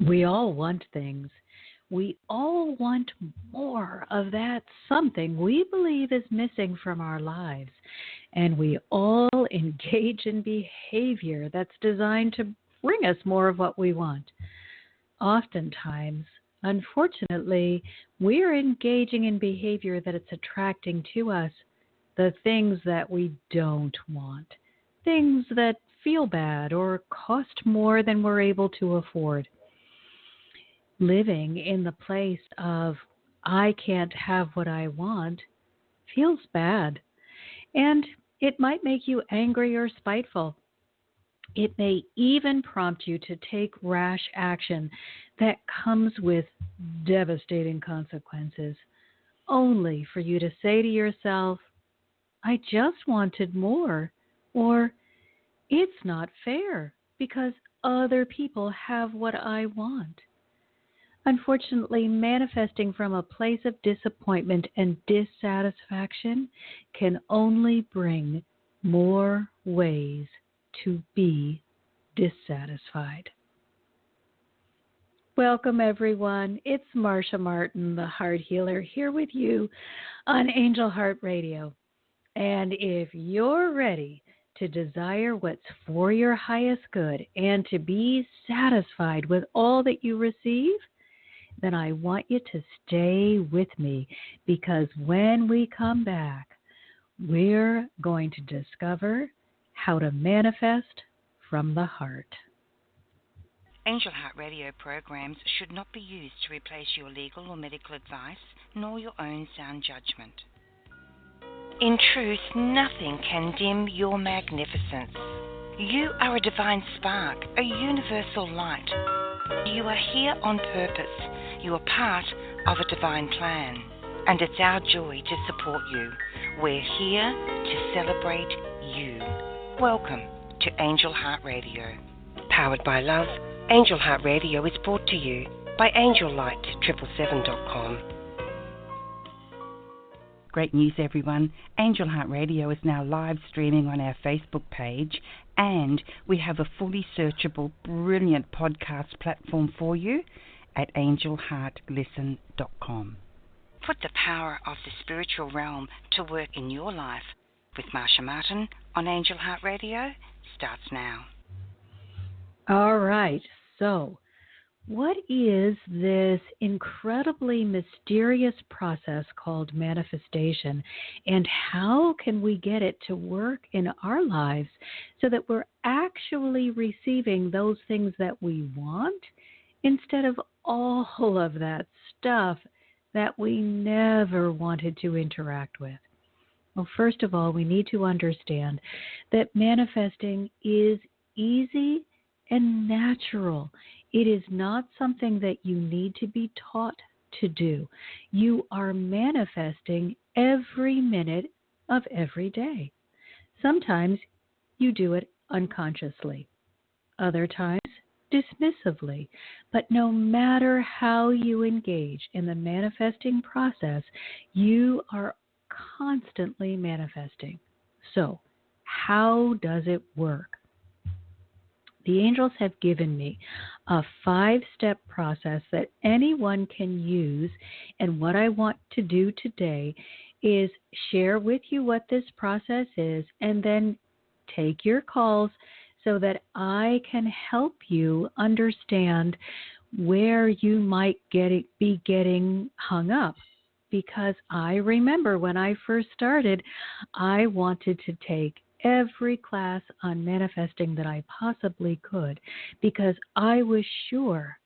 We all want things. We all want more of that something we believe is missing from our lives. And we all engage in behavior that's designed to bring us more of what we want. Oftentimes, unfortunately, we're engaging in behavior that it's attracting to us the things that we don't want, things that feel bad or cost more than we're able to afford. Living in the place of, I can't have what I want, feels bad. And it might make you angry or spiteful. It may even prompt you to take rash action that comes with devastating consequences, only for you to say to yourself, I just wanted more, or it's not fair because other people have what I want. Unfortunately, manifesting from a place of disappointment and dissatisfaction can only bring more ways to be dissatisfied. Welcome, everyone. It's Marcia Martin, the Heart Healer, here with you on Angel Heart Radio. And if you're ready to desire what's for your highest good and to be satisfied with all that you receive, then I want you to stay with me, because when we come back, we're going to discover how to manifest from the heart. Angel Heart Radio programs should not be used to replace your legal or medical advice, nor your own sound judgment. In truth, nothing can dim your magnificence. You are a divine spark, a universal light. You are here on purpose. You are part of a divine plan, and it's our joy to support you. We're here to celebrate you. Welcome to Angel Heart Radio. Powered by love, Angel Heart Radio is brought to you by AngelLight777.com. Great news, everyone. Angel Heart Radio is now live streaming on our Facebook page, and we have a fully searchable, brilliant podcast platform for you at AngelHeartListen.com. Put the power of the spiritual realm to work in your life with Marcia Martin on Angel Heart Radio starts now. All right, so what is this incredibly mysterious process called manifestation, and how can we get it to work in our lives so that we're actually receiving those things that we want instead of all of that stuff that we never wanted to interact with? Well, first of all, we need to understand that manifesting is easy and natural. It is not something that you need to be taught to do. You are manifesting every minute of every day. Sometimes you do it unconsciously, other times dismissively. But no matter how you engage in the manifesting process, you are constantly manifesting. So, how does it work? The angels have given me a 5-step process that anyone can use, and what I want to do today is share with you what this process is and then take your calls so that I can help you understand where you might be getting hung up. Because I remember when I first started, I wanted to take every class on manifesting that I possibly could, because I was sure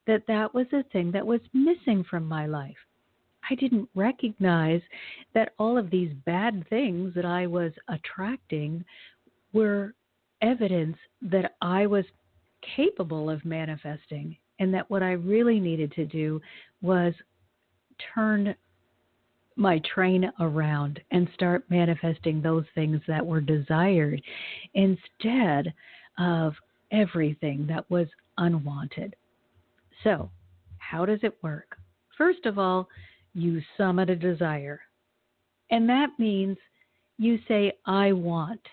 that that was a thing that was missing from my life. I didn't recognize that all of these bad things that I was attracting were evidence that I was capable of manifesting, and that what I really needed to do was turn my train around and start manifesting those things that were desired instead of everything that was unwanted. So, how does it work? First of all, you summon a desire. And that means you say, I want.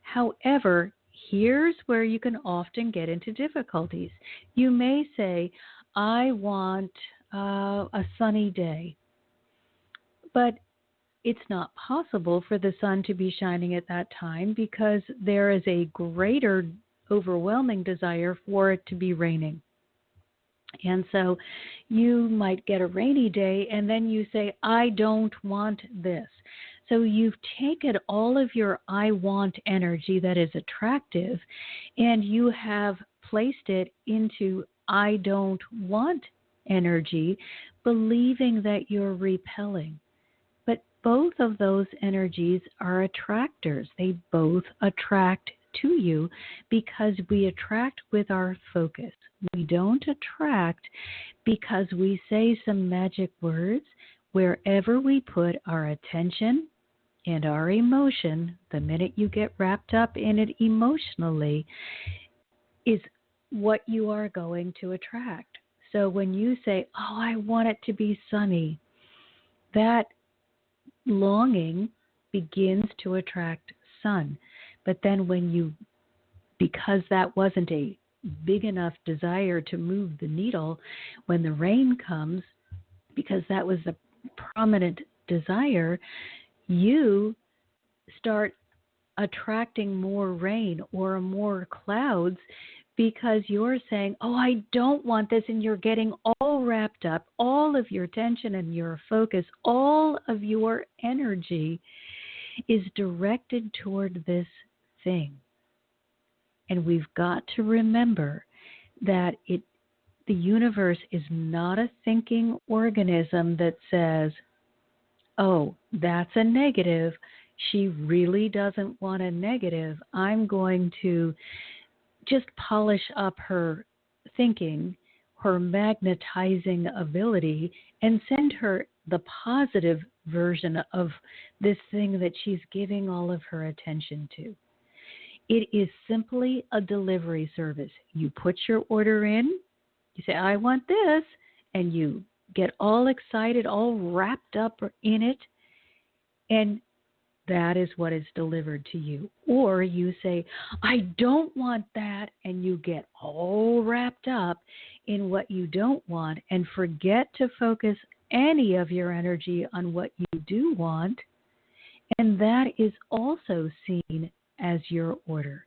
However, here's where you can often get into difficulties. You may say, I want a sunny day, but it's not possible for the sun to be shining at that time because there is a greater overwhelming desire for it to be raining. And so you might get a rainy day and then you say, I don't want this. So you've taken all of your I want energy that is attractive and you have placed it into I don't want energy, believing that you're repelling. But both of those energies are attractors. They both attract to you because we attract with our focus. We don't attract because we say some magic words. Wherever we put our attention and our emotion, the minute you get wrapped up in it emotionally, is what you are going to attract. So when you say, oh, I want it to be sunny, that longing begins to attract sun. But then because that wasn't a big enough desire to move the needle, when the rain comes, because that was a prominent desire, you start attracting more rain or more clouds because you're saying, oh, I don't want this, and you're getting all wrapped up, all of your attention and your focus, all of your energy is directed toward this thing. And we've got to remember that the universe is not a thinking organism that says, oh, that's a negative. She really doesn't want a negative. I'm going to just polish up her thinking, her magnetizing ability, and send her the positive version of this thing that she's giving all of her attention to. It is simply a delivery service. You put your order in, you say, I want this, and you get all excited, all wrapped up in it, and that is what is delivered to you. Or you say, I don't want that, and you get all wrapped up in what you don't want and forget to focus any of your energy on what you do want, and that is also seen as your order.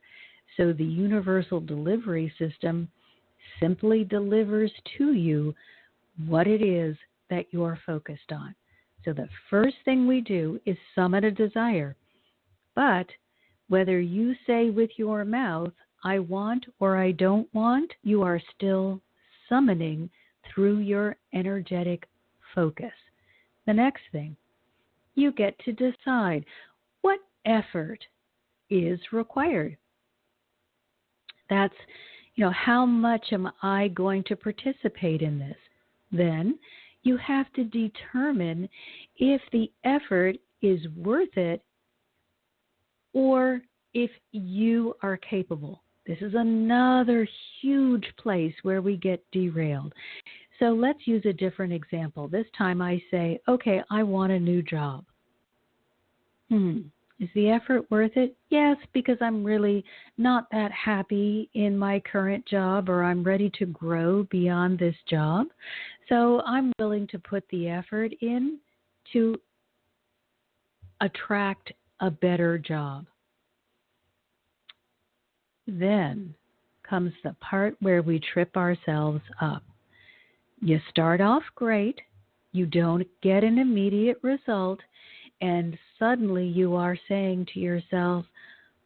So the universal delivery system simply delivers to you what it is that you're focused on. So the first thing we do is summon a desire. But whether you say with your mouth, I want or I don't want, you are still summoning through your energetic focus. The next thing, you get to decide what effort is required. That's, how much am I going to participate in this? Then you have to determine if the effort is worth it or if you are capable. This is another huge place where we get derailed. So let's use a different example. This time I say, okay, I want a new job. Is the effort worth it? Yes, because I'm really not that happy in my current job, or I'm ready to grow beyond this job. So I'm willing to put the effort in to attract a better job. Then comes the part where we trip ourselves up. You start off great, you don't get an immediate result, and suddenly you are saying to yourself,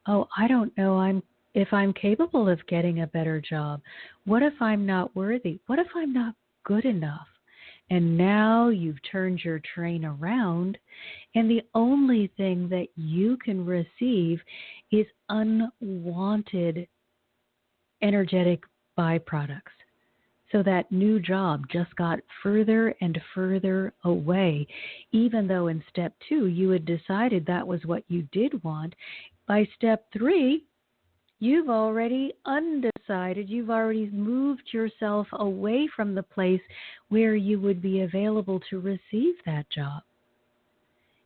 oh, I don't know if I'm capable of getting a better job. What if I'm not worthy? What if I'm not good enough? And now you've turned your train around, and the only thing that you can receive is unwanted energetic byproducts. So that new job just got further and further away, even though in step 2 you had decided that was what you did want. By step 3, you've already undecided. You've already moved yourself away from the place where you would be available to receive that job.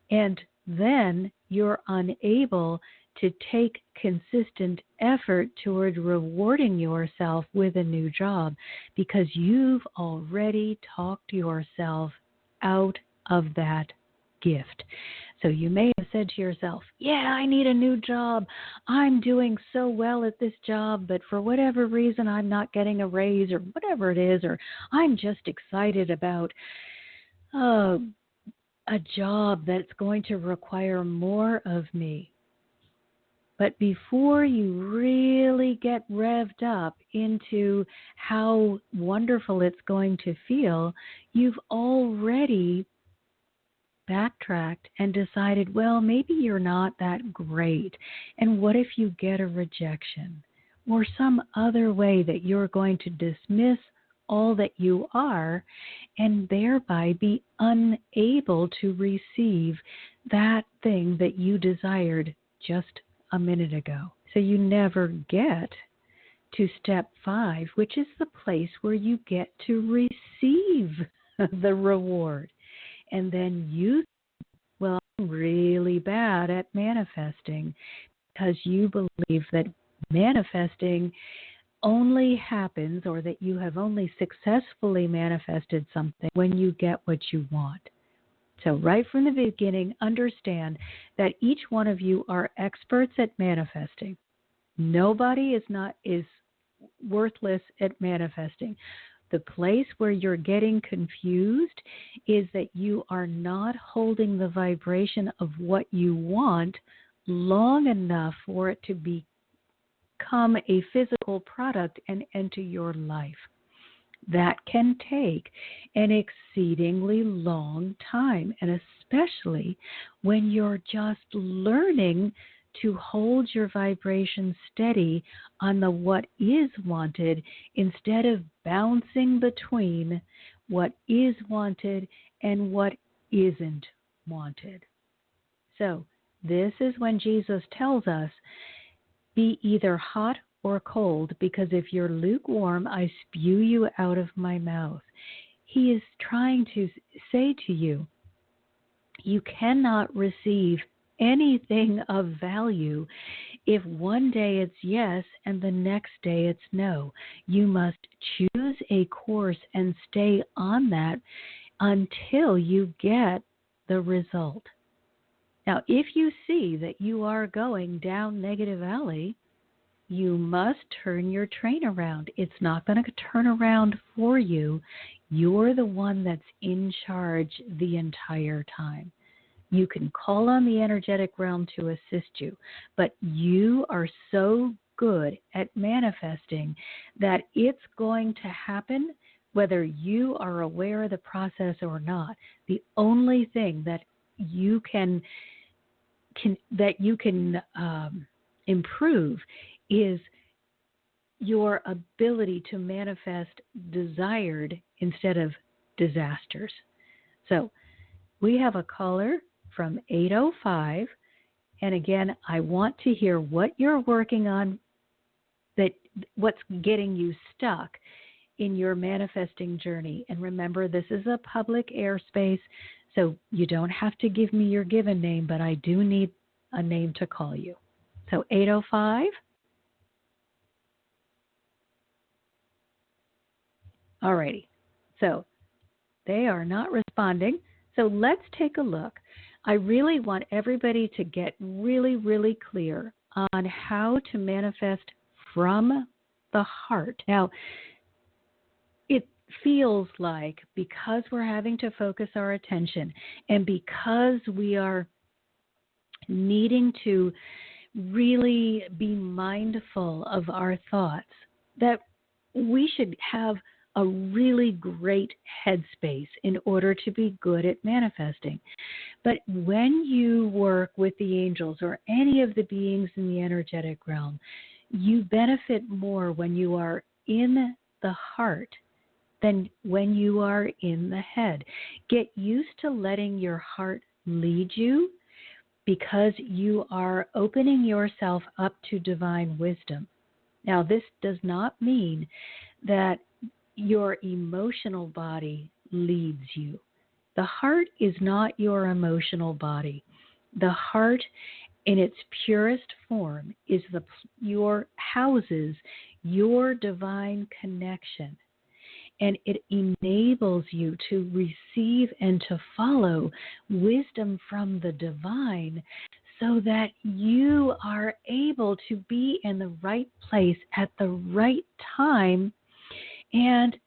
And then you're unable to take consistent effort toward rewarding yourself with a new job because you've already talked yourself out of that gift. So you may have said to yourself, yeah, I need a new job. I'm doing so well at this job, but for whatever reason, I'm not getting a raise or whatever it is, or I'm just excited about a job that's going to require more of me. But before you really get revved up into how wonderful it's going to feel, you've already backtracked and decided, well, maybe you're not that great. And what if you get a rejection or some other way that you're going to dismiss all that you are and thereby be unable to receive that thing that you desired just a minute ago? So you never get to step 5, which is the place where you get to receive the reward. And then you, well, I'm really bad at manifesting because you believe that manifesting only happens, or that you have only successfully manifested something when you get what you want. So right from the beginning, understand that each one of you are experts at manifesting. Nobody is worthless at manifesting. The place where you're getting confused is that you are not holding the vibration of what you want long enough for it to become a physical product and enter your life. That can take an exceedingly long time, and especially when you're just learning to hold your vibration steady on the what is wanted instead of bouncing between what is wanted and what isn't wanted. So this is when Jesus tells us, be either hot or cold, because if you're lukewarm, I spew you out of my mouth. He is trying to say to you, you cannot receive anything of value if one day it's yes and the next day it's no. You must choose a course and stay on that until you get the result. Now, if you see that you are going down negative alley, you must turn your train around. It's not going to turn around for you. You're the one that's in charge the entire time. You can call on the energetic realm to assist you, but you are so good at manifesting that it's going to happen whether you are aware of the process or not. The only thing that you can improve is your ability to manifest desired instead of disasters. So we have a caller from 805, and again, I want to hear what you're working on, what's getting you stuck in your manifesting journey. And remember, this is a public airspace, so you don't have to give me your given name, but I do need a name to call you. So 805. Alrighty. So they are not responding. So let's take a look. I really want everybody to get really, really clear on how to manifest from the heart. Now, it feels like because we're having to focus our attention and because we are needing to really be mindful of our thoughts, that we should have a really great headspace in order to be good at manifesting. But when you work with the angels or any of the beings in the energetic realm, you benefit more when you are in the heart than when you are in the head. Get used to letting your heart lead you, because you are opening yourself up to divine wisdom. Now, this does not mean that your emotional body leads you. The heart is not your emotional body. The heart in its purest form is your houses your divine connection, and it enables you to receive and to follow wisdom from the divine so that you are able to be in the right place at the right time and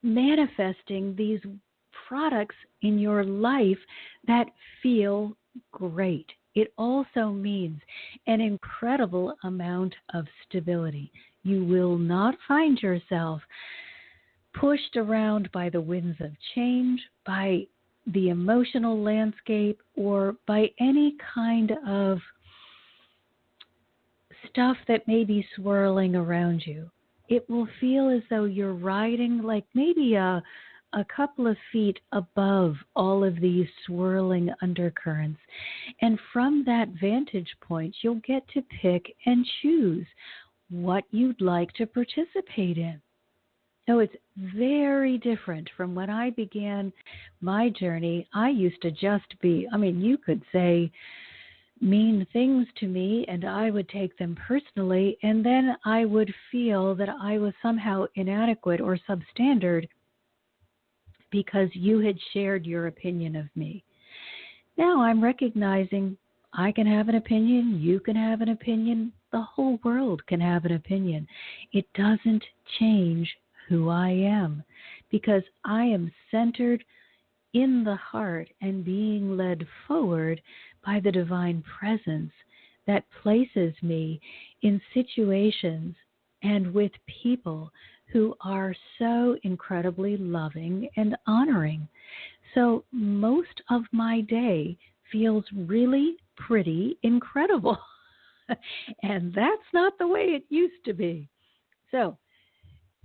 manifesting these products in your life that feel great. It also means an incredible amount of stability. You will not find yourself pushed around by the winds of change, by the emotional landscape, or by any kind of stuff that may be swirling around you. It will feel as though you're riding like maybe a couple of feet above all of these swirling undercurrents. And from that vantage point, you'll get to pick and choose what you'd like to participate in. So it's very different from when I began my journey. I used to just be, you could say mean things to me and I would take them personally, and then I would feel that I was somehow inadequate or substandard because you had shared your opinion of me. Now I'm recognizing I can have an opinion, you can have an opinion, the whole world can have an opinion. It doesn't change who I am because I am centered in the heart and being led forward by the divine presence that places me in situations and with people who are so incredibly loving and honoring. So most of my day feels really pretty incredible. And that's not the way it used to be. So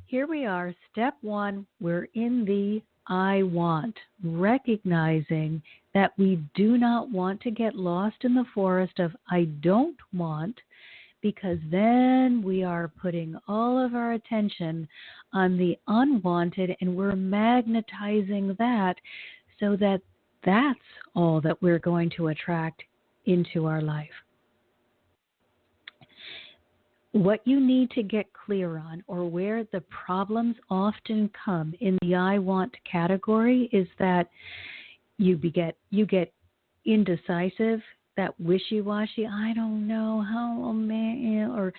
here we are, step one, we're in the I want, recognizing that we do not want to get lost in the forest of I don't want, because then we are putting all of our attention on the unwanted and we're magnetizing that so that that's all that we're going to attract into our life. What you need to get clear on, or where the problems often come in the I want category, is that you get indecisive, that wishy-washy, I don't know how, or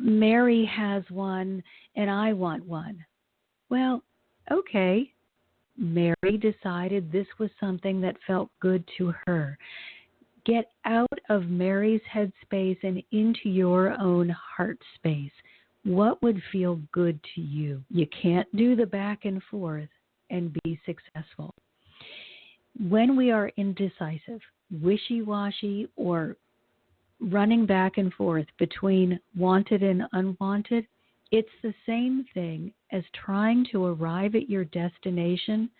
Mary has one and I want one. Well, okay, Mary decided this was something that felt good to her. Get out of Mary's headspace and into your own heart space. What would feel good to you? You can't do the back and forth and be successful. When we are indecisive, wishy-washy, or running back and forth between wanted and unwanted, it's the same thing as trying to arrive at your destination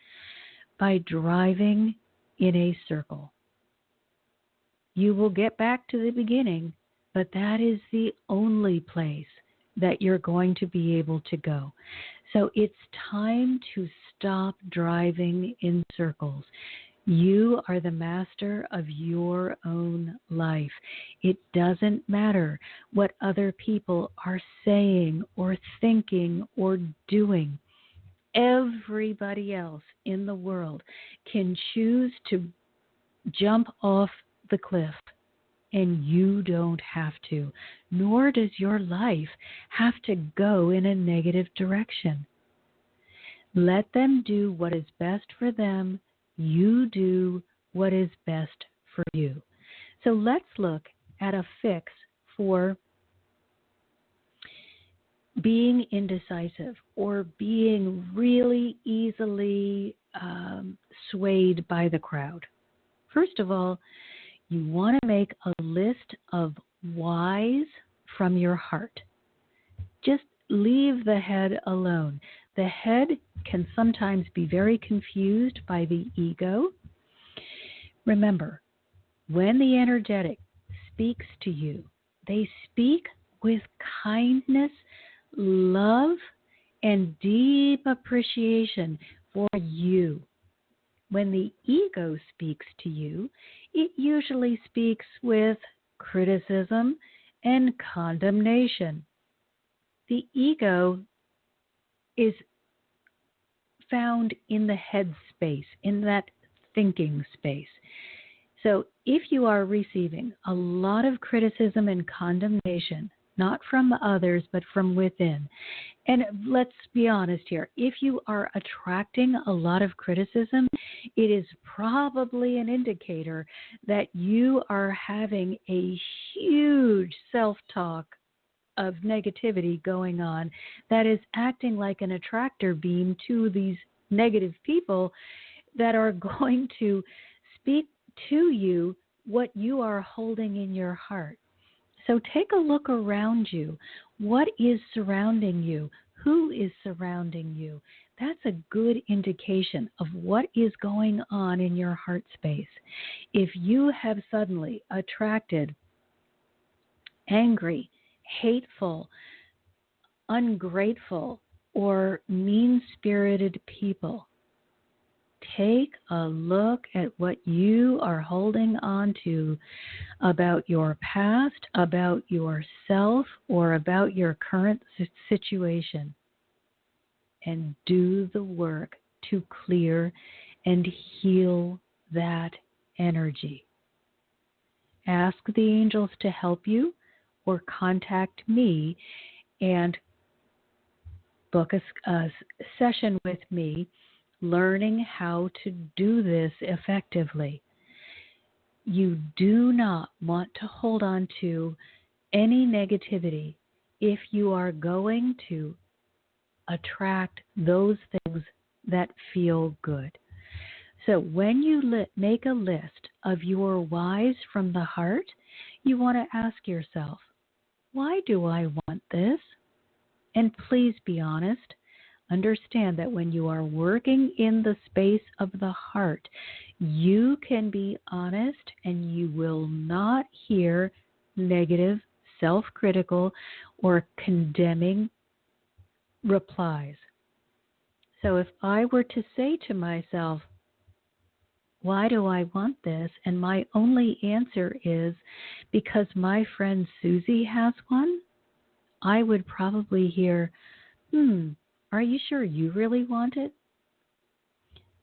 by driving in a circle. You will get back to the beginning, but that is the only place that you're going to be able to go. So it's time to stop driving in circles. You are the master of your own life. It doesn't matter what other people are saying or thinking or doing. Everybody else in the world can choose to jump off the cliff, and you don't have to, nor does your life have to go in a negative direction. Let them do what is best for them. You do what is best for you. So let's look at a fix for being indecisive or being really easily swayed by the crowd. First of all, you want to make a list of whys from your heart. Just leave the head alone. The head can sometimes be very confused by the ego. Remember, when the energetic speaks to you, they speak with kindness, love, and deep appreciation for you. When the ego speaks to you, it usually speaks with criticism and condemnation. The ego is found in the head space, in that thinking space. So if you are receiving a lot of criticism and condemnation, not from others, but from within, and let's be honest here, if you are attracting a lot of criticism, it is probably an indicator that you are having a huge self-talk of negativity going on that is acting like an attractor beam to these negative people that are going to speak to you what you are holding in your heart. So take a look around you. What is surrounding you? Who is surrounding you? That's a good indication of what is going on in your heart space. If you have suddenly attracted angry, hateful, ungrateful, or mean-spirited people, take a look at what you are holding on to about your past, about yourself, or about your current situation, and do the work to clear and heal that energy. Ask the angels to help you or contact me and book a session with me learning how to do this effectively. You do not want to hold on to any negativity if you are going to attract those things that feel good. So when you make a list of your whys from the heart, you want to ask yourself, why do I want this? And please be honest. Understand that when you are working in the space of the heart, you can be honest and you will not hear negative, self-critical, or condemning replies. So if I were to say to myself, why do I want this? And my only answer is because my friend Susie has one, I would probably hear, are you sure you really want it?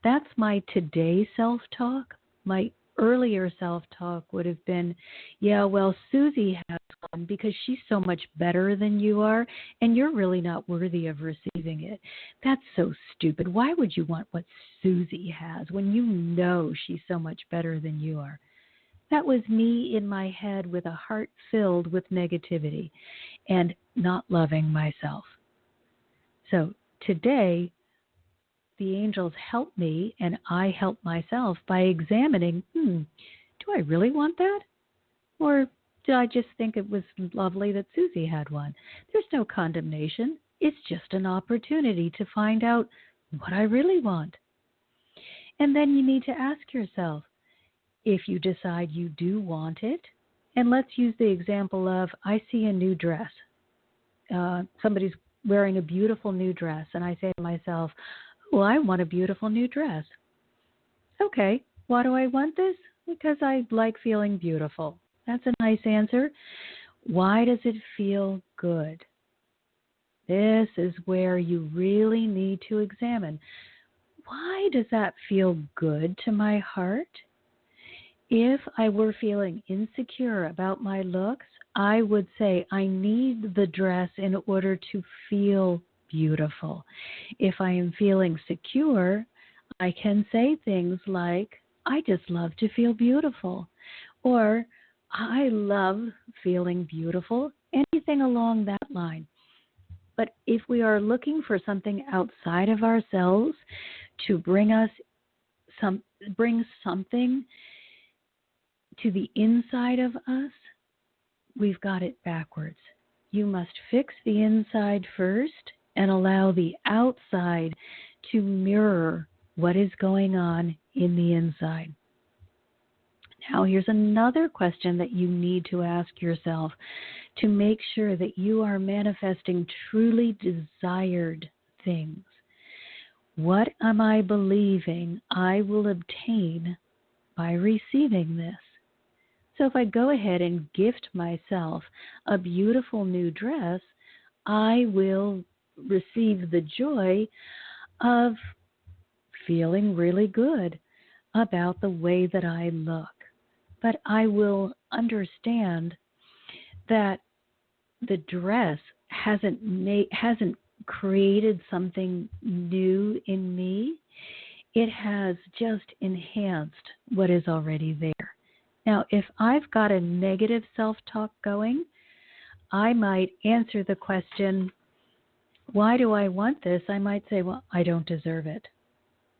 That's my today self-talk. My earlier self-talk would have been, yeah, well, Susie has one because she's so much better than you are, and you're really not worthy of receiving it. That's so stupid. Why would you want what Susie has when you know she's so much better than you are? That was me in my head with a heart filled with negativity and not loving myself. So today, the angels help me and I help myself by examining, do I really want that? Or did I just think it was lovely that Susie had one? There's no condemnation. It's just an opportunity to find out what I really want. And then you need to ask yourself, if you decide you do want it, and let's use the example of, I see a new dress. Somebody's wearing a beautiful new dress, and I say to myself, well, I want a beautiful new dress. Okay, why do I want this? Because I like feeling beautiful. That's a nice answer. Why does it feel good? This is where you really need to examine. Why does that feel good to my heart? If I were feeling insecure about my looks, I would say I need the dress in order to feel beautiful. If I am feeling secure, I can say things like, I just love to feel beautiful, or I love feeling beautiful, anything along that line. But if we are looking for something outside of ourselves to bring something to the inside of us, we've got it backwards. You must fix the inside first and allow the outside to mirror what is going on in the inside. Now, here's another question that you need to ask yourself to make sure that you are manifesting truly desired things. What am I believing I will obtain by receiving this? So if I go ahead and gift myself a beautiful new dress, I will receive the joy of feeling really good about the way that I look. But I will understand that the dress hasn't created something new in me. It has just enhanced what is already there. Now, if I've got a negative self-talk going, I might answer the question, why do I want this? I might say, well, I don't deserve it.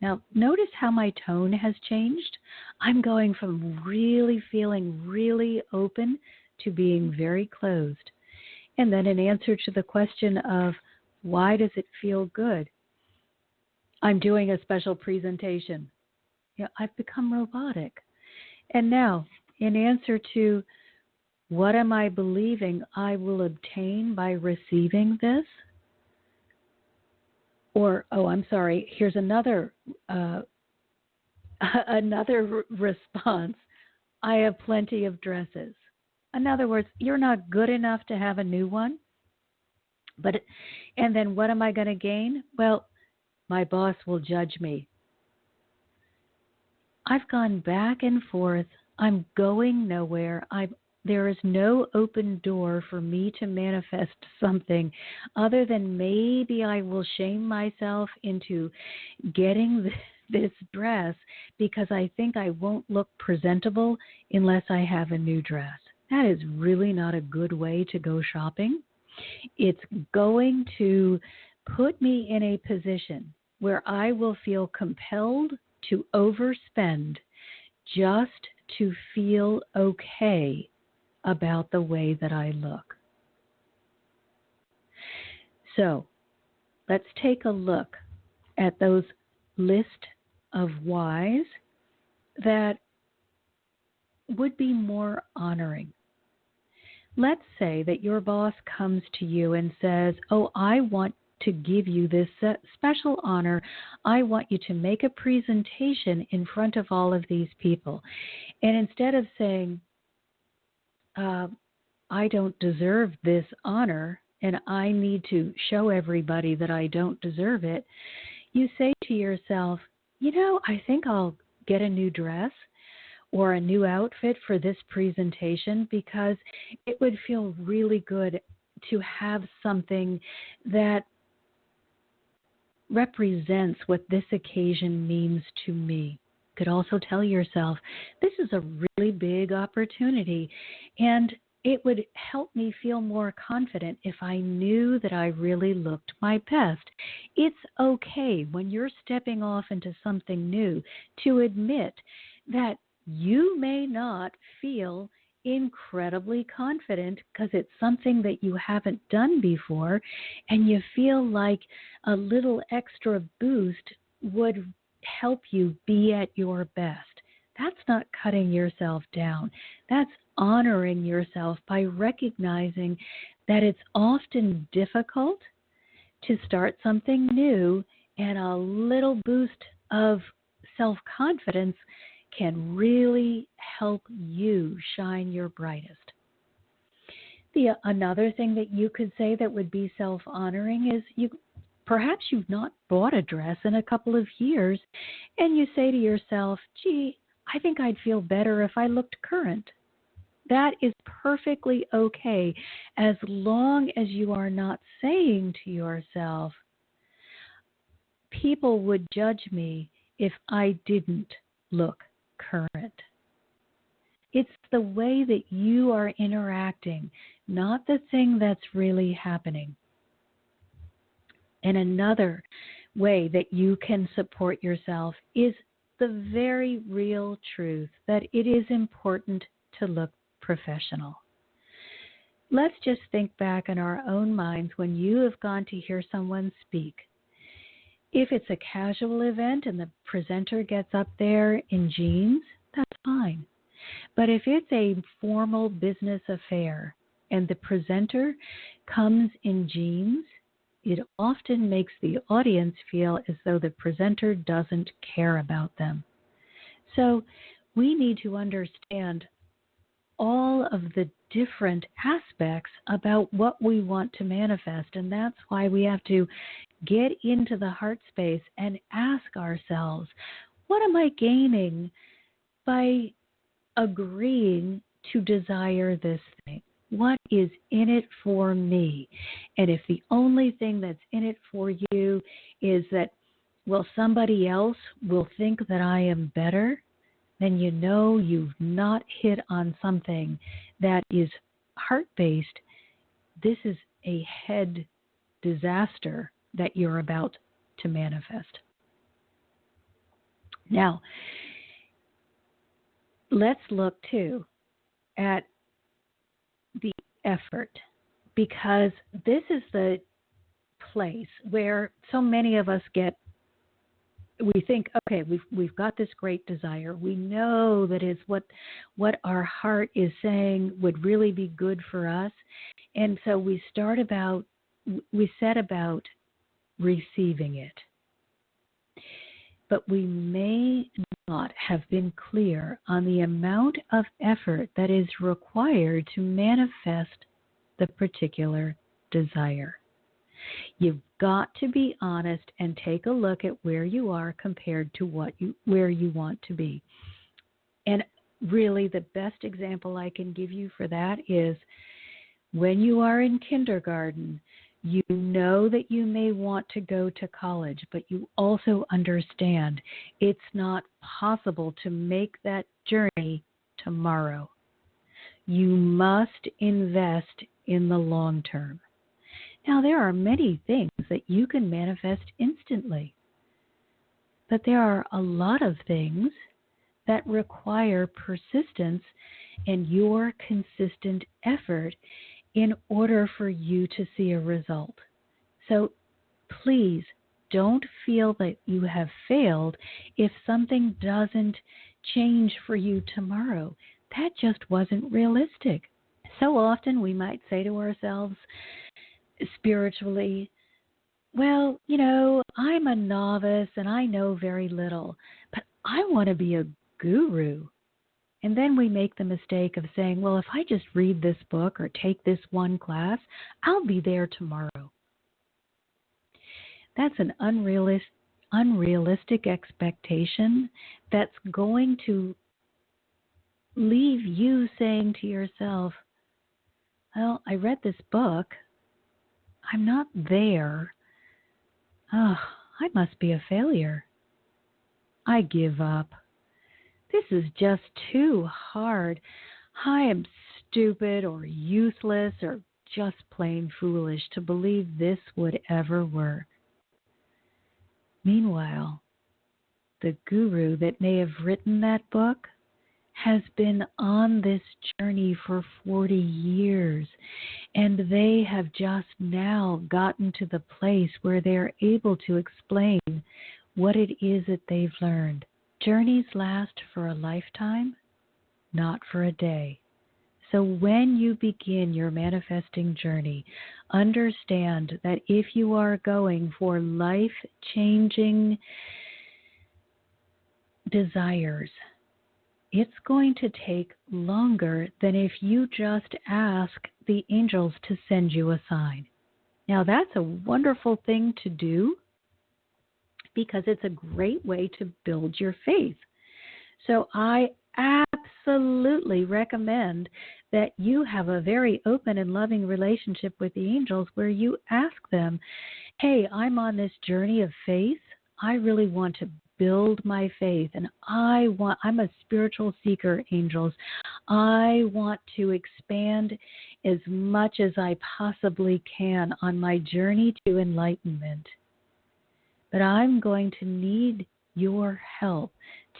Now, notice how my tone has changed. I'm going from really feeling really open to being very closed. And then in answer to the question of why does it feel good? I'm doing a special presentation. I've become robotic. And now, in answer to what am I believing I will obtain by receiving this? Or, oh, I'm sorry, here's another response. I have plenty of dresses. In other words, you're not good enough to have a new one. And then what am I going to gain? Well, my boss will judge me. I've gone back and forth. I'm going nowhere. There is no open door for me to manifest something other than maybe I will shame myself into getting this dress because I think I won't look presentable unless I have a new dress. That is really not a good way to go shopping. It's going to put me in a position where I will feel compelled to overspend just to feel okay about the way that I look. So let's take a look at those list of whys that would be more honoring. Let's say that your boss comes to you and says, oh, I want to give you this special honor. I want you to make a presentation in front of all of these people. And instead of saying, I don't deserve this honor and I need to show everybody that I don't deserve it, you say to yourself, I think I'll get a new dress or a new outfit for this presentation because it would feel really good to have something that represents what this occasion means to me. You could also tell yourself, this is a really big opportunity, and it would help me feel more confident if I knew that I really looked my best. It's okay when you're stepping off into something new to admit that you may not feel incredibly confident because it's something that you haven't done before, and you feel like a little extra boost would help you be at your best. That's not cutting yourself down. That's honoring yourself by recognizing that it's often difficult to start something new, and a little boost of self-confidence can really help you shine your brightest. Another thing that you could say that would be self-honoring is perhaps you've not bought a dress in a couple of years, and you say to yourself, gee, I think I'd feel better if I looked current. That is perfectly okay as long as you are not saying to yourself, people would judge me if I didn't look current. It's the way that you are interacting, not the thing that's really happening. And another way that you can support yourself is the very real truth that it is important to look professional. Let's just think back in our own minds when you have gone to hear someone speak. If it's a casual event and the presenter gets up there in jeans, that's fine. But if it's a formal business affair and the presenter comes in jeans, it often makes the audience feel as though the presenter doesn't care about them. So we need to understand all of the different aspects about what we want to manifest. And that's why we have to get into the heart space and ask ourselves, what am I gaining by agreeing to desire this thing? What is in it for me? And if the only thing that's in it for you is that, well, somebody else will think that I am better, then you know you've not hit on something that is heart-based. This is a head disaster that you're about to manifest. Now, let's look too at the effort, because this is the place where so many of us we think, okay, we've got this great desire. We know that is what our heart is saying would really be good for us. And so we set about receiving it. But we may not have been clear on the amount of effort that is required to manifest the particular desire. You've got to be honest and take a look at where you are compared to where you want to be. And really the best example I can give you for that is when you are in kindergarten, you know that you may want to go to college, but you also understand it's not possible to make that journey tomorrow. You must invest in the long term. Now, there are many things that you can manifest instantly, but there are a lot of things that require persistence and your consistent effort in order for you to see a result. So please don't feel that you have failed if something doesn't change for you tomorrow. That just wasn't realistic. So often we might say to ourselves spiritually, well, I'm a novice and I know very little, but I want to be a guru. And then we make the mistake of saying, well, if I just read this book or take this one class, I'll be there tomorrow. That's an unrealistic expectation that's going to leave you saying to yourself, well, I read this book. I'm not there. Oh, I must be a failure. I give up. This is just too hard. I am stupid or useless or just plain foolish to believe this would ever work. Meanwhile, the guru that may have written that book has been on this journey for 40 years, and they have just now gotten to the place where they're able to explain what it is that they've learned. Journeys last for a lifetime, not for a day. So when you begin your manifesting journey, understand that if you are going for life-changing desires, it's going to take longer than if you just ask the angels to send you a sign. Now, that's a wonderful thing to do because it's a great way to build your faith. So I absolutely recommend that you have a very open and loving relationship with the angels where you ask them, hey, I'm on this journey of faith. I really want to build my faith, and I'm a spiritual seeker, angels. I want to expand as much as I possibly can on my journey to enlightenment. But I'm going to need your help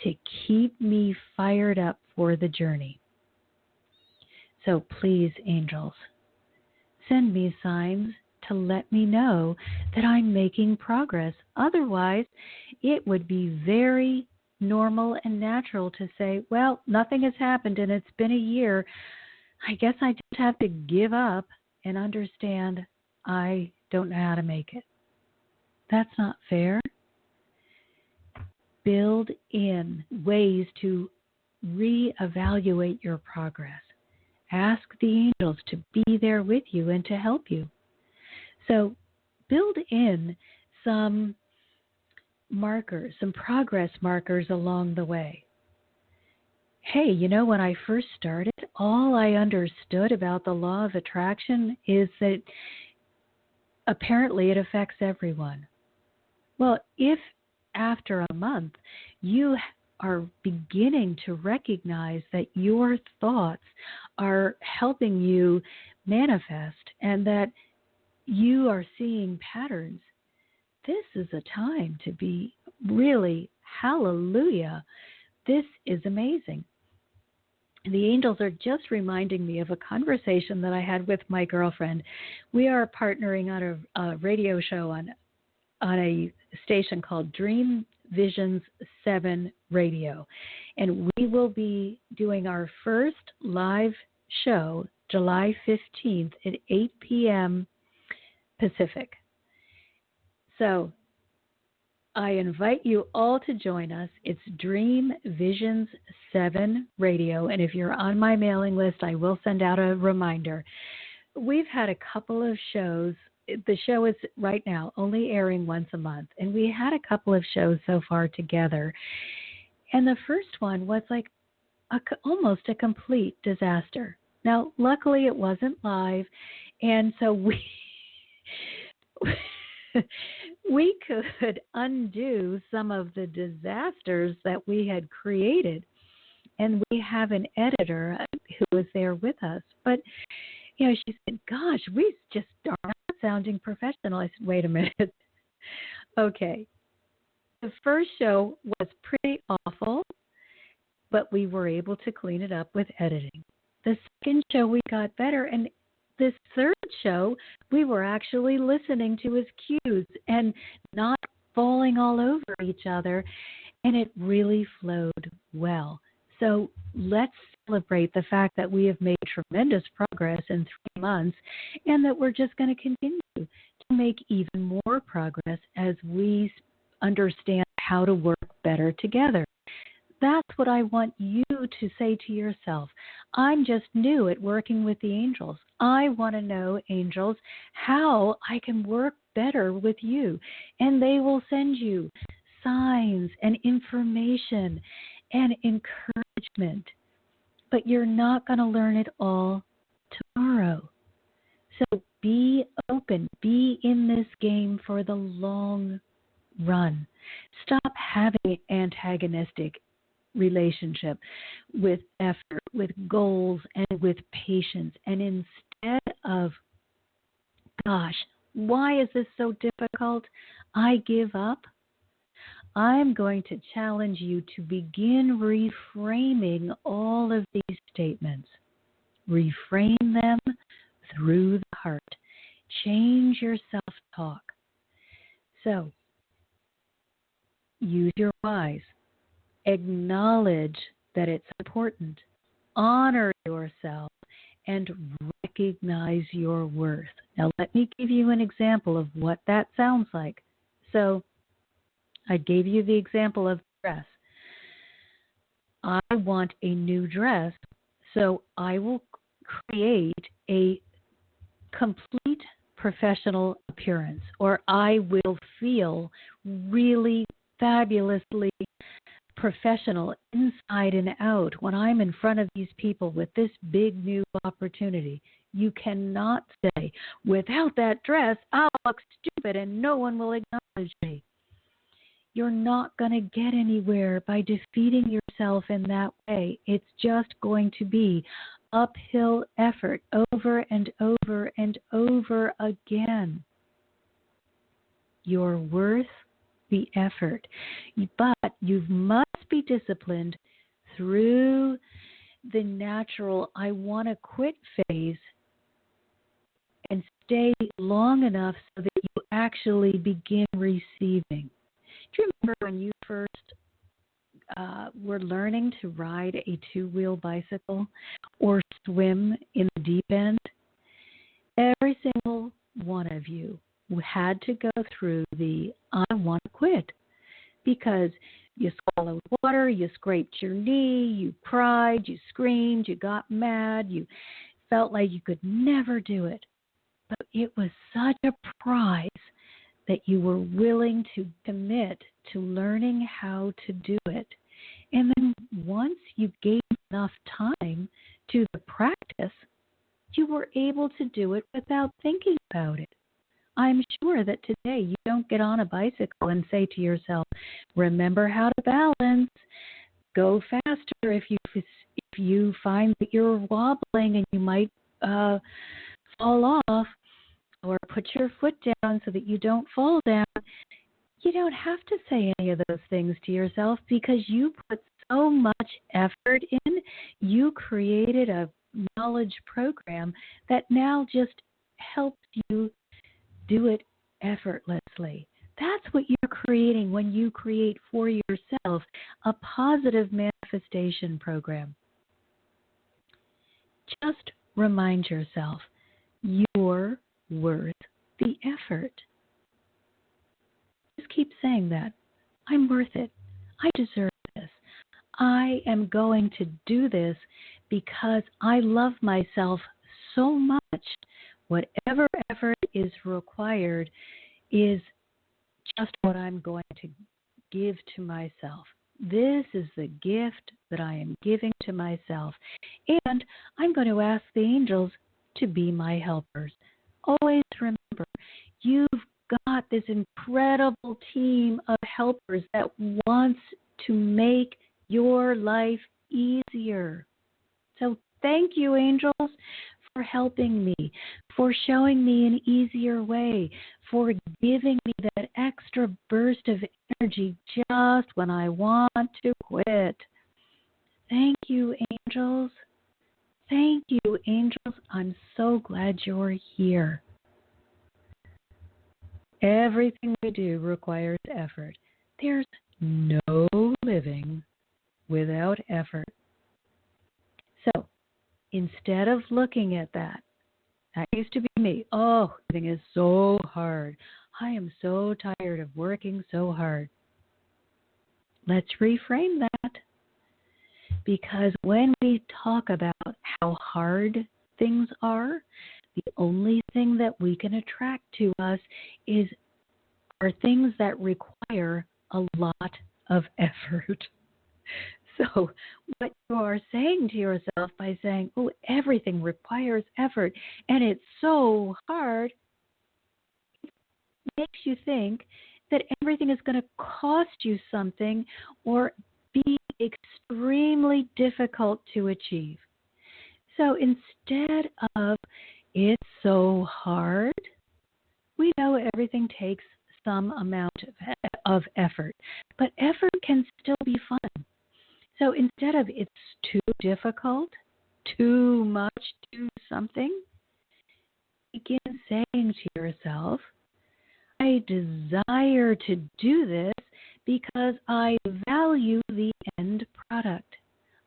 to keep me fired up for the journey. So please, angels, send me signs to let me know that I'm making progress. Otherwise, it would be very normal and natural to say, well, nothing has happened and it's been a year. I guess I just have to give up and understand I don't know how to make it. That's not fair. Build in ways to reevaluate your progress. ask the angels to be there with you and to help you. So build in some markers, some progress markers along the way. Hey, when I first started, all I understood about the law of attraction is that apparently it affects everyone. Well, if after a month you are beginning to recognize that your thoughts are helping you manifest and that you are seeing patterns, this is a time to be really, hallelujah, this is amazing. The angels are just reminding me of a conversation that I had with my girlfriend. We are partnering on a radio show on a station called Dream Visions 7 Radio. And we will be doing our first live show July 15th at 8 p.m. Pacific. So I invite you all to join us. It's Dream Visions 7 Radio. And if you're on my mailing list, I will send out a reminder. We've had a couple of shows. The show is right now only airing once a month. And we had a couple of shows so far together. And the first one was like almost a complete disaster. Now, luckily it wasn't live. And so we could undo some of the disasters that we had created. And we have an editor who was there with us. But, she said, gosh, we just are not sounding professional. I said, wait a minute. Okay. The first show was pretty awful, but we were able to clean it up with editing. The second show, we got better. And this third show, we were actually listening to his cues and not falling all over each other, and it really flowed well. So let's celebrate the fact that we have made tremendous progress in 3 months and that we're just going to continue to make even more progress as we understand how to work better together. That's what I want you to say to yourself. I'm just new at working with the angels. I want to know, angels, how I can work better with you. And they will send you signs and information and encouragement. But you're not going to learn it all tomorrow. So be open. Be in this game for the long run. Stop having antagonistic relationship with effort, with goals, and with patience. And instead of, gosh, why is this so difficult? I give up. I'm going to challenge you to begin reframing all of these statements. Reframe them through the heart. Change your self-talk. So, use your whys. Acknowledge that it's important. Honor yourself and recognize your worth. Now, let me give you an example of what that sounds like. So, I gave you the example of dress. I want a new dress, so I will create a complete professional appearance, or I will feel really fabulously professional inside and out when I'm in front of these people with this big new opportunity. You cannot say, without that dress, I'll look stupid and no one will acknowledge me. You're not going to get anywhere by defeating yourself in that way. It's just going to be uphill effort over and over and over again. You're worth the effort. But you must be disciplined through the natural I want to quit phase and stay long enough so that you actually begin receiving. Do you remember when you first were learning to ride a two-wheel bicycle or swim in the deep end? Every single one of you had to go through the I want to quit, because you swallowed water, you scraped your knee, you cried, you screamed, you got mad, you felt like you could never do it. But it was such a prize that you were willing to commit to learning how to do it. And then once you gave enough time to the practice, you were able to do it without thinking about it. I'm sure that today you don't get on a bicycle and say to yourself, remember how to balance, go faster if you find that you're wobbling and you might fall off, or put your foot down so that you don't fall down. You don't have to say any of those things to yourself because you put so much effort in. You created a knowledge program that now just helps you do it effortlessly. That's what you're creating when you create for yourself a positive manifestation program. Just remind yourself you're worth the effort. Just keep saying that. I'm worth it. I deserve this. I am going to do this because I love myself so much. Whatever effort is required is just what I'm going to give to myself. This is the gift that I am giving to myself. And I'm going to ask the angels to be my helpers. Always remember, you've got this incredible team of helpers that wants to make your life easier. So thank you, angels, for helping me, for showing me an easier way, for giving me that extra burst of energy just when I want to quit. Thank you, angels. Thank you, angels. I'm so glad you're here. Everything we do requires effort. There's no living without effort. So instead of looking at that used to be me. Oh, everything is so hard. I am so tired of working so hard. Let's reframe that. Because when we talk about how hard things are, the only thing that we can attract to us are things that require a lot of effort. So what you are saying to yourself by saying, oh, everything requires effort and it's so hard, makes you think that everything is going to cost you something or be extremely difficult to achieve. So instead of it's so hard, we know everything takes some amount of effort, but effort can still be fun. So instead of it's too difficult, too much, too something, begin saying to yourself, I desire to do this because I value the end product.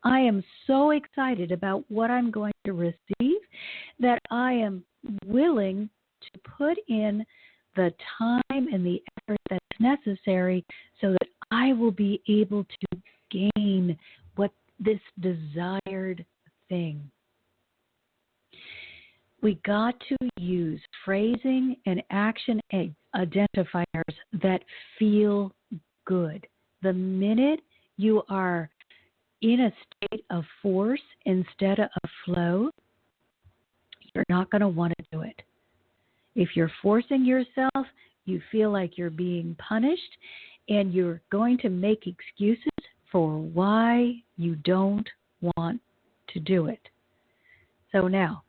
I am so excited about what I'm going to receive that I am willing to put in the time and the effort that's necessary so that I will be able to gain what this desired thing. We got to use phrasing and action identifiers that feel good. The minute you are in a state of force instead of flow, you're not going to want to do it. If you're forcing yourself, you feel like you're being punished, and you're going to make excuses for why you don't want to do it. So now,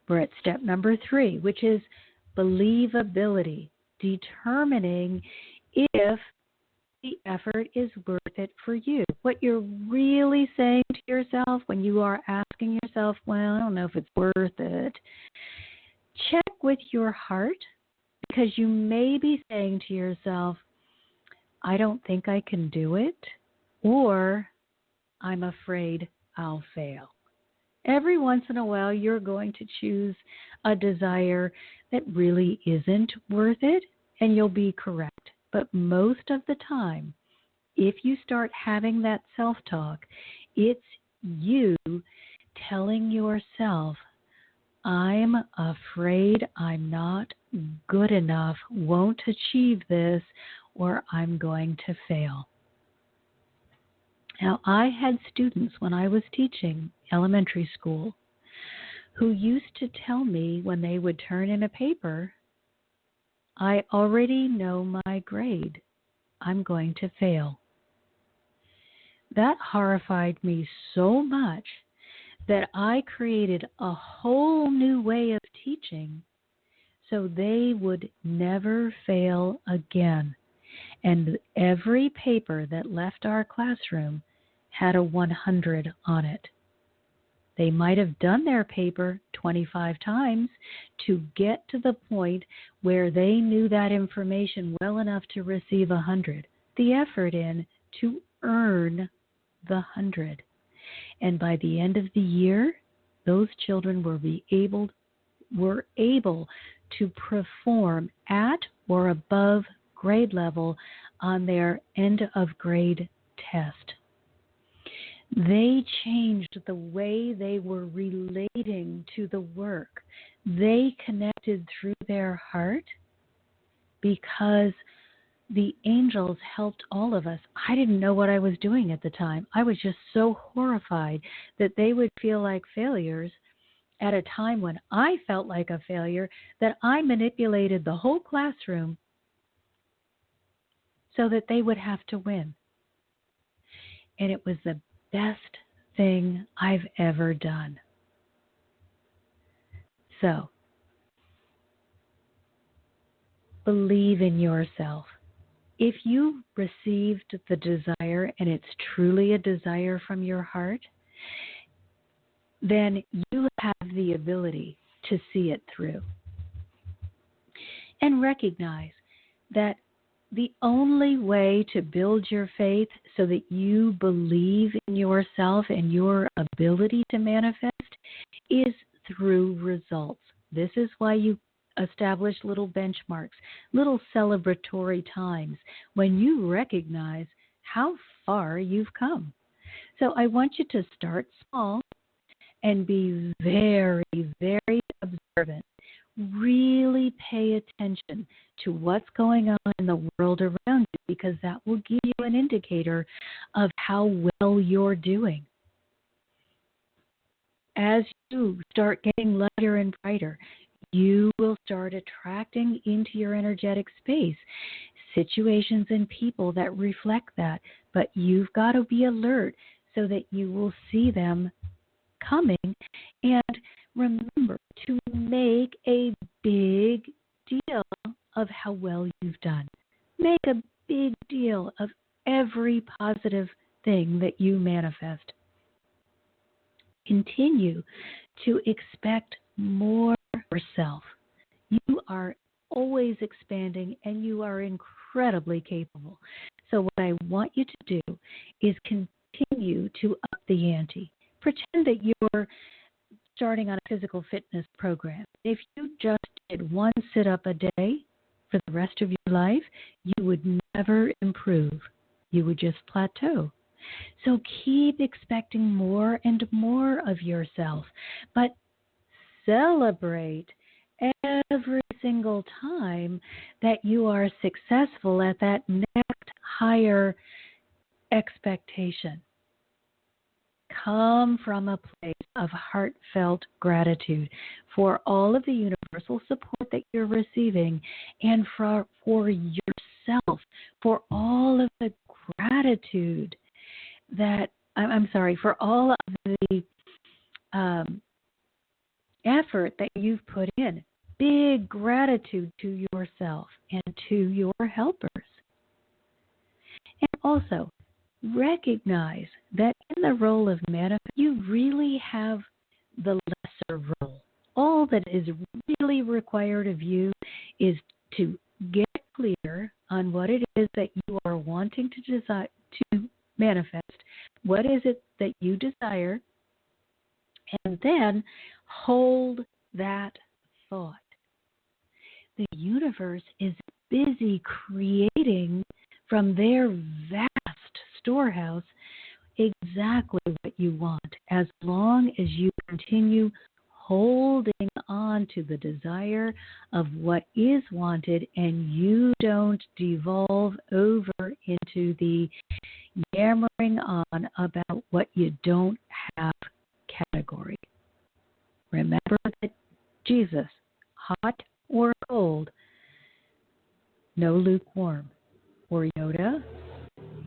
we're at step number 3, which is believability, determining if the effort is worth it for you. What you're really saying to yourself when you are asking yourself, well, I don't know if it's worth it, check with your heart, because you may be saying to yourself, I don't think I can do it, or I'm afraid I'll fail. Every once in a while, you're going to choose a desire that really isn't worth it, and you'll be correct. But most of the time, if you start having that self-talk, it's you telling yourself, I'm afraid I'm not good enough, won't achieve this, or I'm going to fail. Now, I had students when I was teaching elementary school who used to tell me when they would turn in a paper, I already know my grade. I'm going to fail. That horrified me so much that I created a whole new way of teaching so they would never fail again. And every paper that left our classroom had a 100 on it. They might have done their paper 25 times to get to the point where they knew that information well enough to receive 100. The effort in to earn the 100. And by the end of the year, those children were able to perform at or above grade level on their end of grade test. They changed the way they were relating to the work. They connected through their heart because the angels helped all of us. I didn't know what I was doing at the time. I was just so horrified that they would feel like failures at a time when I felt like a failure, that I manipulated the whole classroom so that they would have to win. And it was the best thing I've ever done. So, believe in yourself. If you received the desire and it's truly a desire from your heart, then you have the ability to see it through. And recognize that the only way to build your faith so that you believe in yourself and your ability to manifest is through results. This is why you establish little benchmarks, little celebratory times when you recognize how far you've come. So I want you to start small and be very, very observant. Really pay attention to what's going on in the world around you, because that will give you an indicator of how well you're doing. As you start getting lighter and brighter, you will start attracting into your energetic space situations and people that reflect that. But you've got to be alert so that you will see them coming. And remember to make a big deal of how well you've done. Make a big deal of every positive thing that you manifest. Continue to expect more yourself. You are always expanding and you are incredibly capable. So what I want you to do is continue to up the ante. Pretend that you're starting on a physical fitness program. If you just did one sit-up a day for the rest of your life, you would never improve. You would just plateau. So keep expecting more and more of yourself, but celebrate every single time that you are successful at that next higher expectation. Come from a place of heartfelt gratitude for all of the universal support that you're receiving, and for yourself, for all of the gratitude that, for all of the effort that you've put in. Big gratitude to yourself and to your helpers. And also, recognize that in the role of manifest, you really have the lesser role. All that is really required of you is to get clear on what it is that you are wanting to manifest. What is it that you desire? And then hold that thought. The universe is busy creating from their vast storehouse exactly what you want, as long as you continue holding on to the desire of what is wanted, and you don't devolve over into the yammering on about what you don't have category. Remember that Jesus, hot or cold, no lukewarm, or Yoda,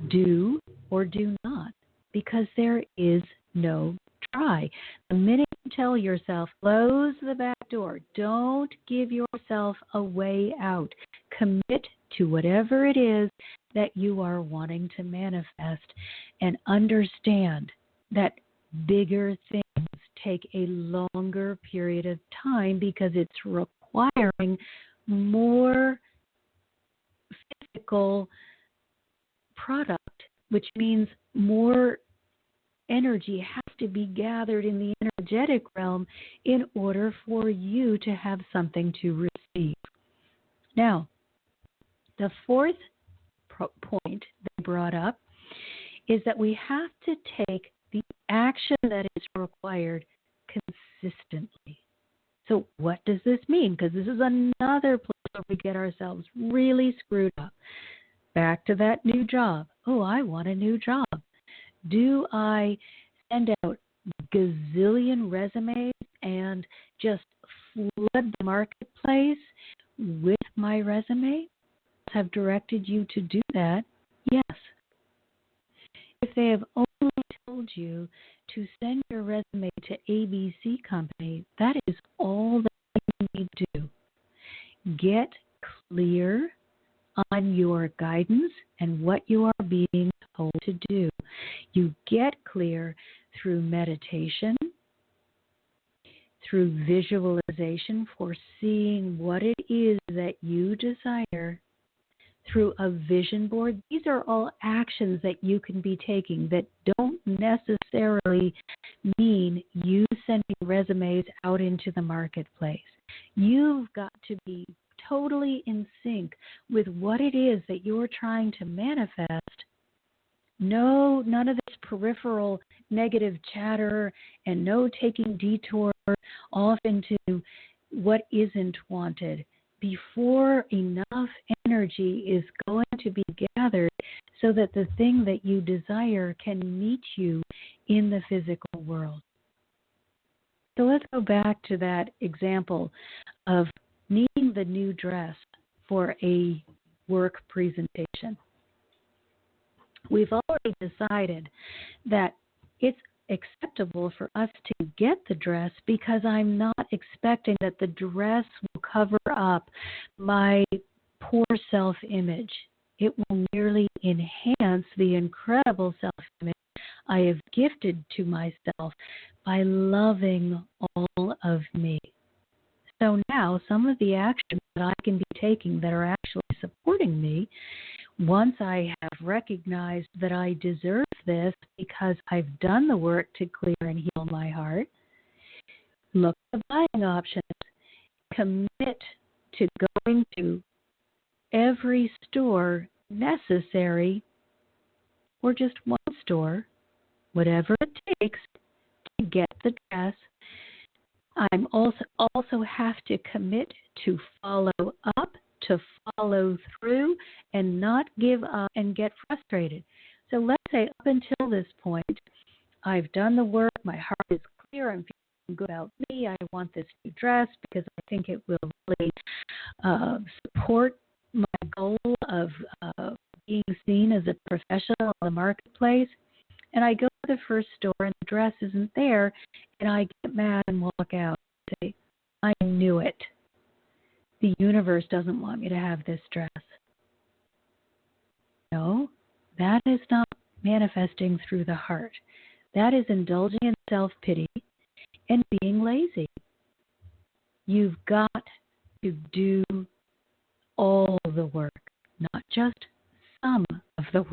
do or do not, because there is no try. The minute you tell yourself, close the back door, don't give yourself a way out. Commit to whatever it is that you are wanting to manifest, and understand that bigger things take a longer period of time because it's requiring more physical product, which means more energy has to be gathered in the energetic realm in order for you to have something to receive. Now, the fourth point they brought up is that we have to take the action that is required consistently. So what does this mean? Because this is another place where we get ourselves really screwed up. Back to that new job. Oh, I want a new job. Do I send out gazillion resumes and just flood the marketplace with my resume? Have directed you to do that? Yes. If they have only told you to send your resume to ABC Company, that is all that you need to do. Get clear on your guidance and what you are being told to do. You get clear through meditation, through visualization, foreseeing what it is that you desire, through a vision board. These are all actions that you can be taking that don't necessarily mean you sending resumes out into the marketplace. You've got to be totally in sync with what it is that you're trying to manifest. No, none of this peripheral negative chatter, and no taking detours off into what isn't wanted before enough energy is going to be gathered so that the thing that you desire can meet you in the physical world. So let's go back to that example of needing the new dress for a work presentation. We've already decided that it's acceptable for us to get the dress because I'm not expecting that the dress will cover up my poor self-image. It will merely enhance the incredible self-image I have gifted to myself by loving all of me. So now some of the actions that I can be taking that are actually supporting me, once I have recognized that I deserve this because I've done the work to clear and heal my heart, look at the buying options. Commit to going to every store necessary, or just one store, whatever it takes to get the dress. I'm also have to commit to follow up, to follow through, and not give up and get frustrated. So let's say up until this point, I've done the work, my heart is clear, I'm feeling good about me, I want this new dress because I think it will really support my goal of being seen as a professional in the marketplace. And I go to the first store and the dress isn't there, and I get mad and walk out and say, I knew it. The universe doesn't want me to have this dress. No, that is not manifesting through the heart. That is indulging in self-pity and being lazy. You've got to do all the work, not just some of the work.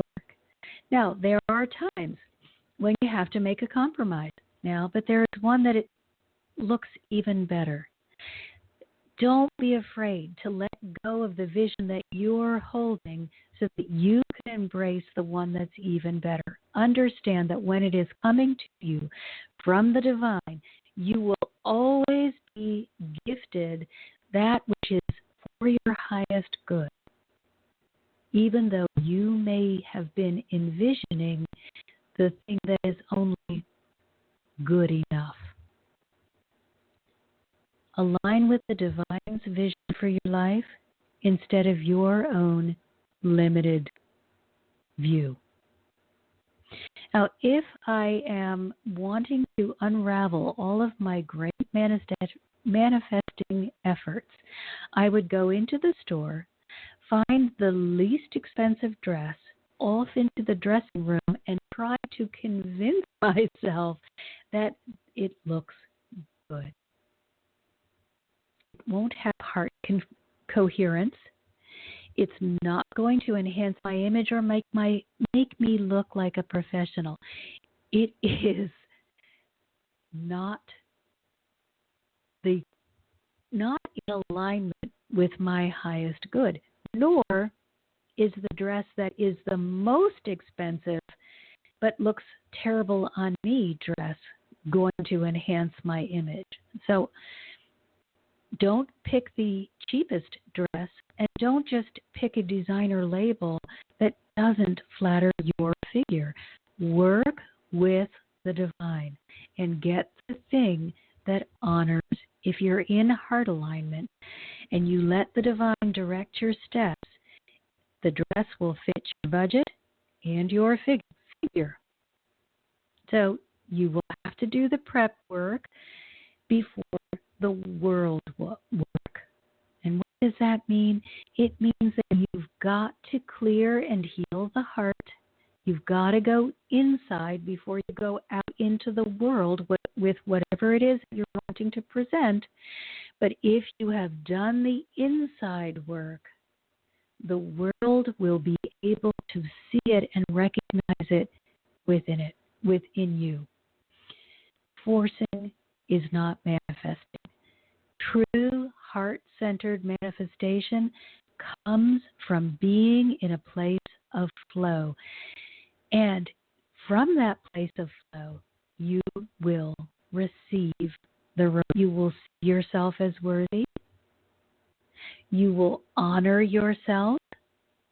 Now, there are times when you have to make a compromise now, but there is one that it looks even better. Don't be afraid to let go of the vision that you're holding so that you can embrace the one that's even better. Understand that when it is coming to you from the divine, You will always be gifted that which is for your highest good, even though you may have been envisioning the thing that is only good enough. Align with the divine's vision for your life instead of your own limited view. Now, if I am wanting to unravel all of my great manifesting efforts, I would go into the store, find the least expensive dress, off into the dressing room, and try to convince myself that it looks good. It won't have heart coherence. It's not going to enhance my image or make me look like a professional. It is not in alignment with my highest good, nor is the dress that is the most expensive but looks terrible on me dress going to enhance my image. So don't pick the cheapest dress, and don't just pick a designer label that doesn't flatter your figure. Work with the divine and get the thing that honors. If you're in heart alignment and you let the divine direct your steps, the dress will fit your budget and your figure. So you will have to do the prep work before the world work. And what does that mean? It means that you've got to clear and heal the heart. You've got to go inside before you go out into the world with whatever it is that you're wanting to present. But if you have done the inside work, the world will be able to see it and recognize it within you. Forcing is not manifesting. True heart-centered manifestation comes from being in a place of flow. And from that place of flow, you will receive you will see yourself as worthy. You will honor yourself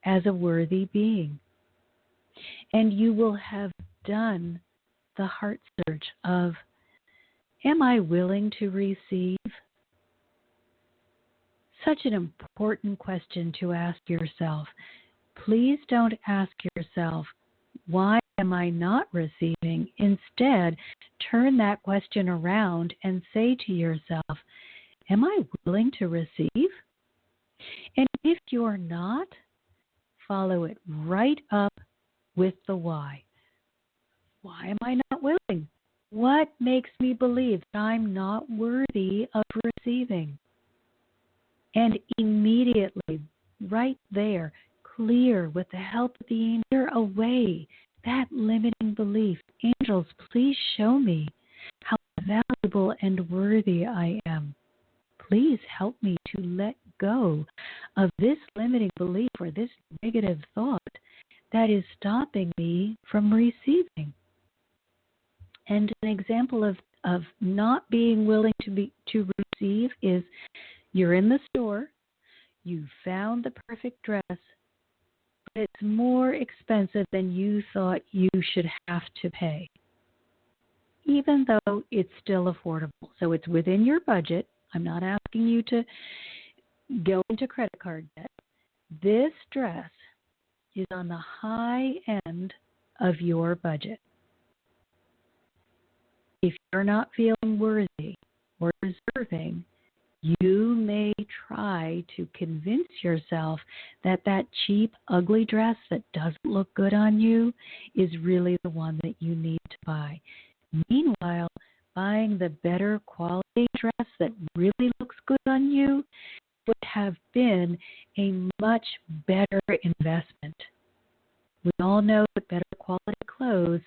as a worthy being. And you will have done the heart search of, am I willing to receive? Such an important question to ask yourself. Please don't ask yourself, why am I not receiving? Instead, turn that question around and say to yourself, am I willing to receive? And if you're not, follow it right up with the why. Why am I not willing? What makes me believe that I'm not worthy of receiving? And immediately, right there, clear with the help of the angel, clear away that limiting belief. Angels, please show me how valuable and worthy I am. Please help me to let go of this limiting belief or this negative thought that is stopping me from receiving. And an example of not being willing to receive is, you're in the store, you found the perfect dress, but it's more expensive than you thought you should have to pay, even though it's still affordable. So it's within your budget. I'm not asking you to go into credit card debt. This dress is on the high end of your budget. If you're not feeling worthy or deserving, you may try to convince yourself that that cheap, ugly dress that doesn't look good on you is really the one that you need to buy. Meanwhile, buying the better quality dress that really looks good on you would have been a much better investment. We all know that better quality clothes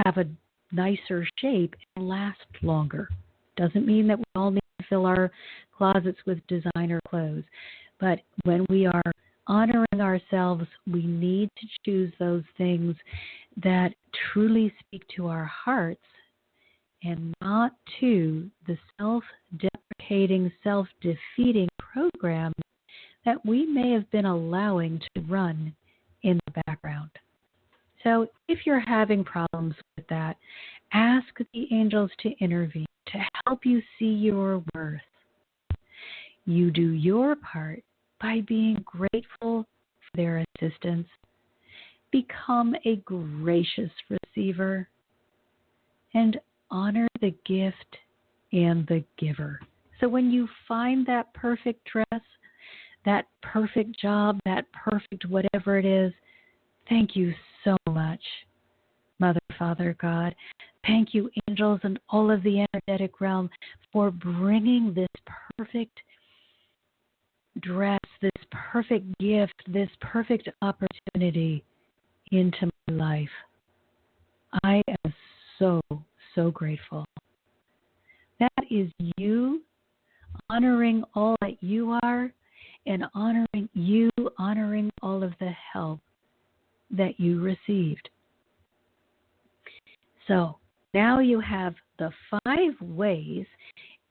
have a nicer shape and last longer. Doesn't mean that we all need to fill our closets with designer clothes. But when we are honoring ourselves, we need to choose those things that truly speak to our hearts and not to the self-deprecating, self-defeating program that we may have been allowing to run in the background. So if you're having problems with that, ask the angels to intervene, to help you see your worth. You do your part by being grateful for their assistance. Become a gracious receiver and honor the gift and the giver. So when you find that perfect dress, that perfect job, that perfect whatever it is, thank you so much, Mother, Father, God. Thank you, angels and all of the energetic realm, for bringing this perfect dress, this perfect gift, this perfect opportunity into my life. I am so, so grateful. That is you honoring all that you are and honoring all of the help that you received. So now you have the 5 ways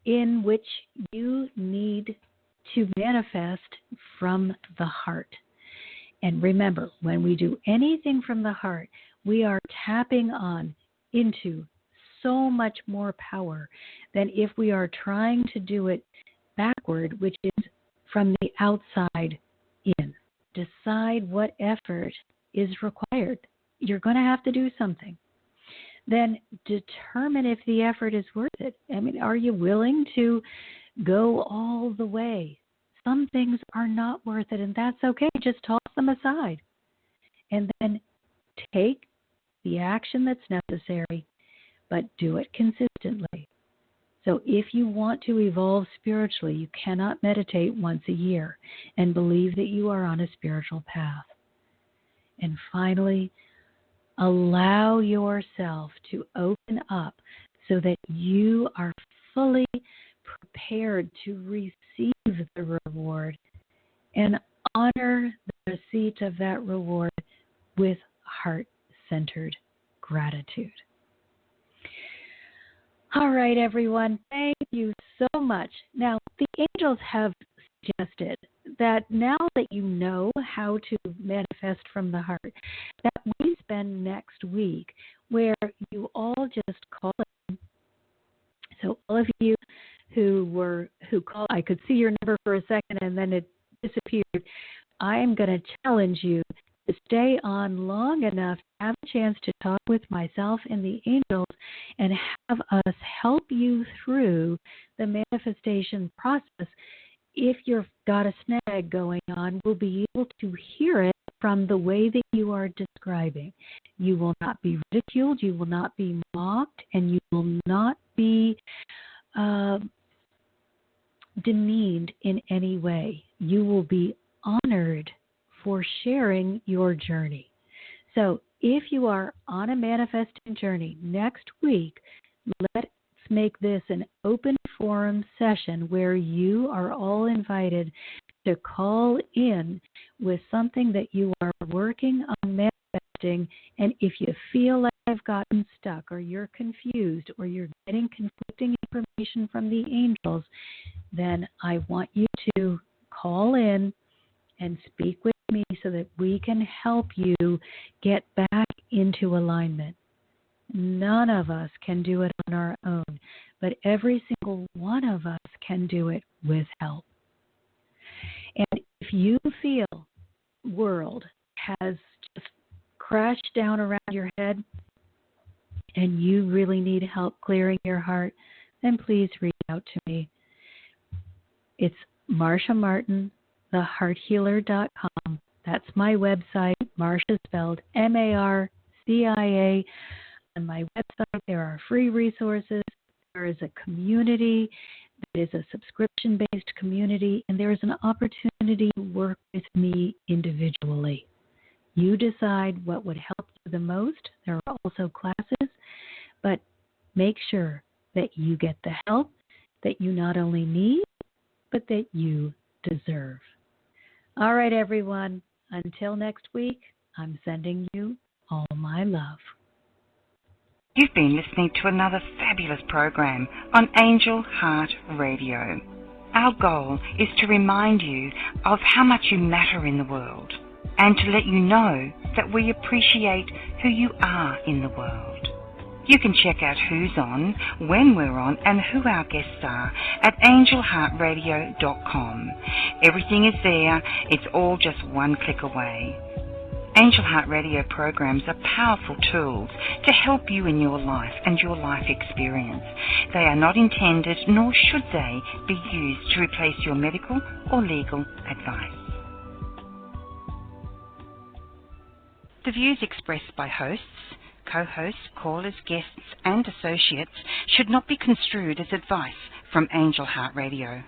in which you need to manifest from the heart. And remember, when we do anything from the heart, we are tapping on into so much more power than if we are trying to do it backward, which is from the outside in. Decide what effort is required. You're going to have to do something. Then determine if the effort is worth it. I mean, are you willing to go all the way? Some things are not worth it, and that's okay. Just toss them aside. And then take the action that's necessary, but do it consistently. So if you want to evolve spiritually, you cannot meditate once a year and believe that you are on a spiritual path. And finally, allow yourself to open up so that you are fully prepared to receive the reward and honor the receipt of that reward with heart-centered gratitude. All right, everyone. Thank you so much. Now, the angels have suggested that now that you know how to manifest from the heart, that we spend next week where you all just call in. So all of you who called, I could see your number for a second and then it disappeared. I am going to challenge you to stay on long enough to have a chance to talk with myself and the angels and have us help you through the manifestation process. If you've got a snag going on, we'll be able to hear it from the way that you are describing. You will not be ridiculed, you will not be mocked, and you will not be demeaned in any way. You will be honored for sharing your journey. So if you are on a manifesting journey next week, let's make this an open forum session where you are all invited to call in with something that you are working on manifesting. And if you feel like I've gotten stuck or you're confused or you're getting conflicting information from the angels, then I want you to call in and speak with me so that we can help you get back into alignment. None of us can do it on our own, but every single one of us can do it with help. And if you feel world has just crashed down around your head and you really need help clearing your heart, then please reach out to me. It's Marcia Martin, thehearthealer.com. That's my website. Marcia spelled Marcia. On my website, there are free resources. There is a community that is a subscription-based community, and there is an opportunity to work with me individually. You decide what would help you the most. There are also classes, but make sure that you get the help that you not only need, but that you deserve. All right, everyone. Until next week, I'm sending you all my love. You've been listening to another fabulous program on Angel Heart Radio. Our goal is to remind you of how much you matter in the world and to let you know that we appreciate who you are in the world. You can check out who's on, when we're on, and who our guests are at angelheartradio.com. Everything is there. It's all just one click away. Angel Heart Radio programs are powerful tools to help you in your life and your life experience. They are not intended, nor should they, be used to replace your medical or legal advice. The views expressed by hosts, co-hosts, callers, guests and associates should not be construed as advice from Angel Heart Radio.